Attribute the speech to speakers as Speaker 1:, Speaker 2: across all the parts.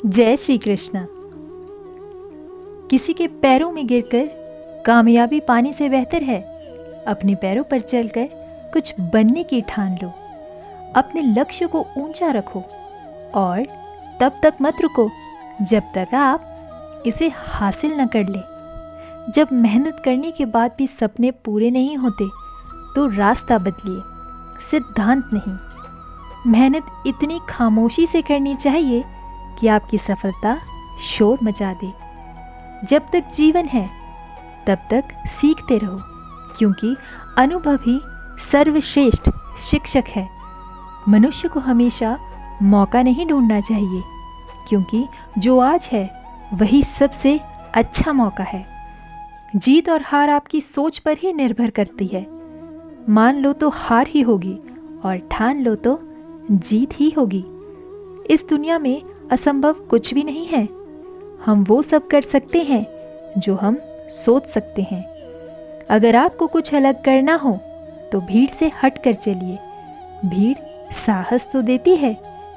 Speaker 1: जय श्री कृष्ण। किसी के पैरों में गिरकर कामयाबी पाने से बेहतर है अपने पैरों पर चलकर कुछ बनने की ठान लो। अपने लक्ष्य को ऊंचा रखो और तब तक मत रुको जब तक आप इसे हासिल न कर ले। जब मेहनत करने के बाद भी सपने पूरे नहीं होते तो रास्ता बदलिए, सिद्धांत नहीं। मेहनत इतनी खामोशी से करनी चाहिए कि आपकी सफलता शोर मचा दे। जब तक जीवन है तब तक सीखते रहो, क्योंकि अनुभव ही सर्वश्रेष्ठ शिक्षक है। मनुष्य को हमेशा मौका नहीं ढूंढना चाहिए, क्योंकि जो आज है वही सबसे अच्छा मौका है। जीत और हार आपकी सोच पर ही निर्भर करती है। मान लो तो हार ही होगी और ठान लो तो जीत ही होगी। इस दुनिया में असंभव कुछ भी नहीं है। हम वो सब कर सकते हैं जो हम सोच सकते हैं। अगर आपको कुछ अलग करना हो तो भीड़ से हट कर चलिए। भीड़ साहस तो देती है,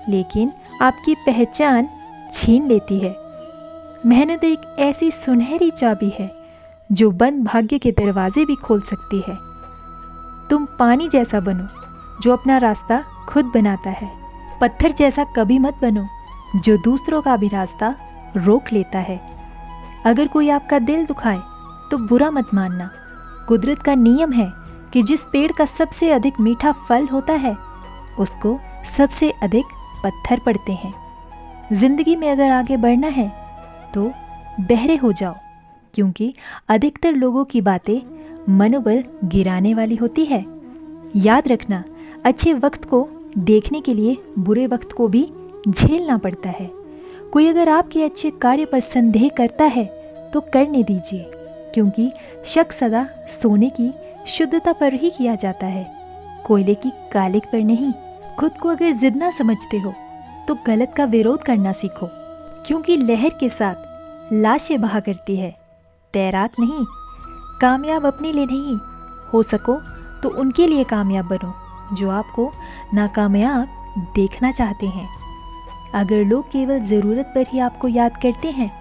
Speaker 1: लेकिन आपकी पहचान छीन लेती है। मेहनत एक ऐसी सुनहरी चाबी है जो बंद भाग्य के दरवाजे भी खोल सकती है। तुम पानी जैसा बनो जो अपना रास्ता खुद बनाता है। पत्थर जैसा कभी मत बनो जो दूसरों का भी रास्ता रोक लेता है। अगर कोई आपका दिल दुखाए तो बुरा मत मानना। कुदरत का नियम है कि जिस पेड़ का सबसे अधिक मीठा फल होता है उसको सबसे अधिक पत्थर पड़ते हैं। जिंदगी में अगर आगे बढ़ना है तो बहरे हो जाओ, क्योंकि अधिकतर लोगों की बातें मनोबल गिराने वाली होती है। याद रखना, अच्छे वक्त को देखने के लिए बुरे वक्त को भी झेलना पड़ता है। कोई अगर आपके अच्छे कार्य पर संदेह करता है तो करने दीजिए, क्योंकि शक सदा सोने की शुद्धता पर ही किया जाता है, कोयले की कालिक पर नहीं। खुद को अगर जिद ना समझते हो तो गलत का विरोध करना सीखो, क्योंकि लहर के साथ लाशें बहा करती है, तैराक नहीं। कामयाब अपने लिए नहीं, हो सको तो उनके लिए कामयाब बनो जो आपको नाकामयाब देखना चाहते हैं। अगर लोग केवल ज़रूरत पर ही आपको याद करते हैं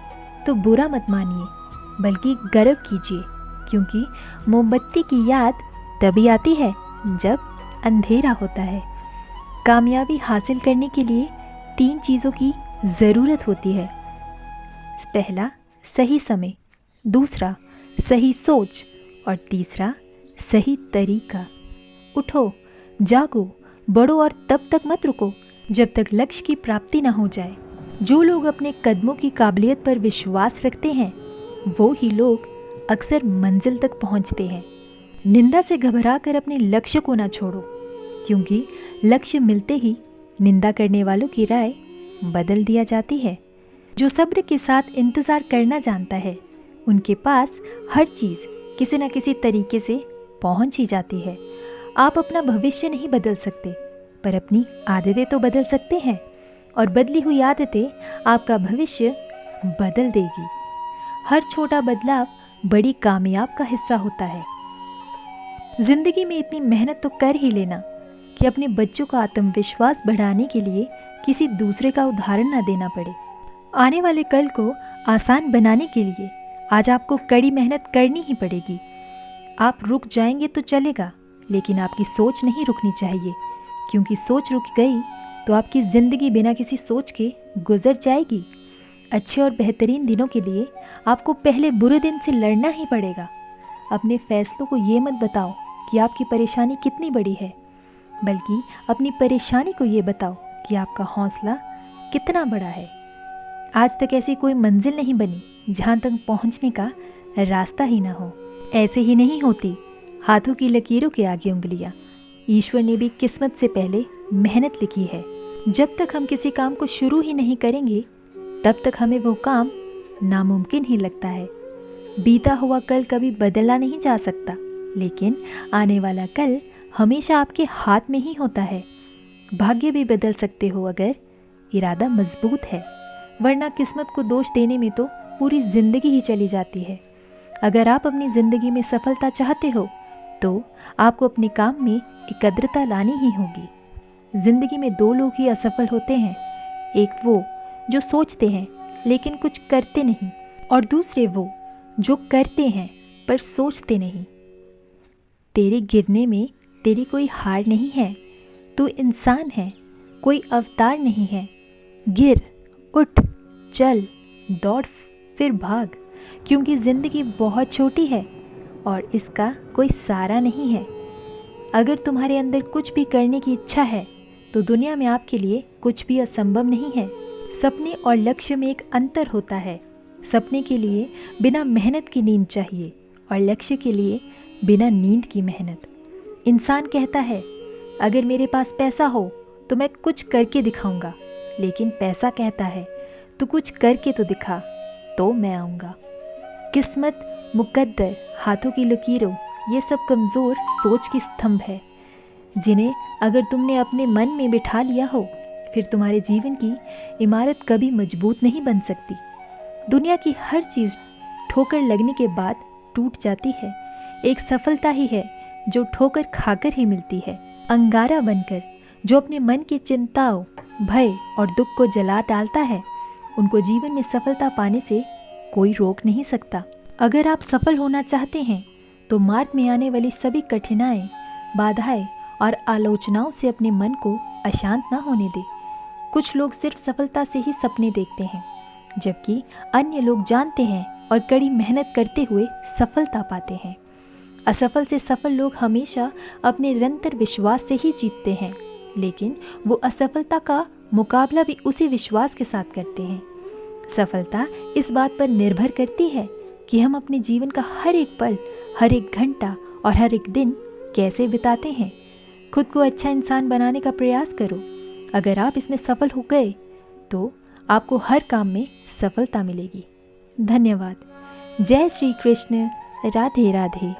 Speaker 1: तो बुरा मत मानिए, बल्कि गर्व कीजिए, क्योंकि मोमबत्ती की याद तभी आती है जब अंधेरा होता है। कामयाबी हासिल करने के लिए 3 चीज़ों की ज़रूरत होती है। पहला, सही समय। दूसरा, सही सोच। और तीसरा, सही तरीका। उठो, जागो, बढ़ो और तब तक मत रुको जब तक लक्ष्य की प्राप्ति ना हो जाए। जो लोग अपने कदमों की काबिलियत पर विश्वास रखते हैं वो ही लोग अक्सर मंजिल तक पहुंचते हैं। निंदा से घबराकर अपने लक्ष्य को ना छोड़ो, क्योंकि लक्ष्य मिलते ही निंदा करने वालों की राय बदल दिया जाती है। जो सब्र के साथ इंतज़ार करना जानता है उनके पास हर चीज़ किसी न किसी तरीके से पहुंच ही जाती है। आप अपना भविष्य नहीं बदल सकते, पर अपनी आदतें तो बदल सकते हैं, और बदली हुई आदतें आपका भविष्य बदल देगी। हर छोटा बदलाव बड़ी कामयाब का हिस्सा होता है। जिंदगी में इतनी मेहनत तो कर ही लेना कि अपने बच्चों का आत्मविश्वास बढ़ाने के लिए किसी दूसरे का उदाहरण न देना पड़े। आने वाले कल को आसान बनाने के लिए आज आपको कड़ी मेहनत करनी ही पड़ेगी। आप रुक जाएंगे तो चलेगा, लेकिन आपकी सोच नहीं रुकनी चाहिए, क्योंकि सोच रुक गई तो आपकी ज़िंदगी बिना किसी सोच के गुजर जाएगी। अच्छे और बेहतरीन दिनों के लिए आपको पहले बुरे दिन से लड़ना ही पड़ेगा। अपने फैसलों को ये मत बताओ कि आपकी परेशानी कितनी बड़ी है, बल्कि अपनी परेशानी को ये बताओ कि आपका हौसला कितना बड़ा है। आज तक ऐसी कोई मंजिल नहीं बनी जहाँ तक पहुँचने का रास्ता ही ना हो। ऐसे ही नहीं होती हाथों की लकीरों के आगे उंगलियाँ। ईश्वर ने भी किस्मत से पहले मेहनत लिखी है। जब तक हम किसी काम को शुरू ही नहीं करेंगे तब तक हमें वो काम नामुमकिन ही लगता है। बीता हुआ कल कभी बदला नहीं जा सकता, लेकिन आने वाला कल हमेशा आपके हाथ में ही होता है। भाग्य भी बदल सकते हो अगर इरादा मजबूत है, वरना किस्मत को दोष देने में तो पूरी ज़िंदगी ही चली जाती है। अगर आप अपनी ज़िंदगी में सफलता चाहते हो तो आपको अपने काम में एकाग्रता लानी ही होगी। ज़िंदगी में 2 लोग ही असफल होते हैं, एक वो जो सोचते हैं लेकिन कुछ करते नहीं, और दूसरे वो जो करते हैं पर सोचते नहीं। तेरे गिरने में तेरी कोई हार नहीं है। तू इंसान है, कोई अवतार नहीं है। गिर, उठ, चल, दौड़, फिर भाग, क्योंकि ज़िंदगी बहुत छोटी है और इसका कोई सारा नहीं है। अगर तुम्हारे अंदर कुछ भी करने की इच्छा है तो दुनिया में आपके लिए कुछ भी असंभव नहीं है। सपने और लक्ष्य में एक अंतर होता है। सपने के लिए बिना मेहनत की नींद चाहिए और लक्ष्य के लिए बिना नींद की मेहनत। इंसान कहता है अगर मेरे पास पैसा हो तो मैं कुछ करके दिखाऊंगा, लेकिन पैसा कहता है तू कुछ करके तो दिखा तो मैं आऊँगा। किस्मत, मुकद्दर, हाथों की लकीरों, ये सब कमज़ोर सोच की स्तंभ है जिन्हें अगर तुमने अपने मन में बिठा लिया हो फिर तुम्हारे जीवन की इमारत कभी मजबूत नहीं बन सकती। दुनिया की हर चीज़ ठोकर लगने के बाद टूट जाती है। एक सफलता ही है जो ठोकर खाकर ही मिलती है। अंगारा बनकर जो अपने मन की चिंताओं, भय और दुख को जला डालता है, उनको जीवन में सफलता पाने से कोई रोक नहीं सकता। अगर आप सफल होना चाहते हैं तो मार्ग में आने वाली सभी कठिनाइयाँ, बाधाएं और आलोचनाओं से अपने मन को अशांत ना होने दें। कुछ लोग सिर्फ सफलता से ही सपने देखते हैं, जबकि अन्य लोग जानते हैं और कड़ी मेहनत करते हुए सफलता पाते हैं। असफल से सफल लोग हमेशा अपने निरंतर विश्वास से ही जीतते हैं, लेकिन वो असफलता का मुकाबला भी उसी विश्वास के साथ करते हैं। सफलता इस बात पर निर्भर करती है कि हम अपने जीवन का हर एक पल, हर एक घंटा और हर एक दिन कैसे बिताते हैं। खुद को अच्छा इंसान बनाने का प्रयास करो। अगर आप इसमें सफल हो गए तो आपको हर काम में सफलता मिलेगी। धन्यवाद। जय श्री कृष्ण। राधे राधे।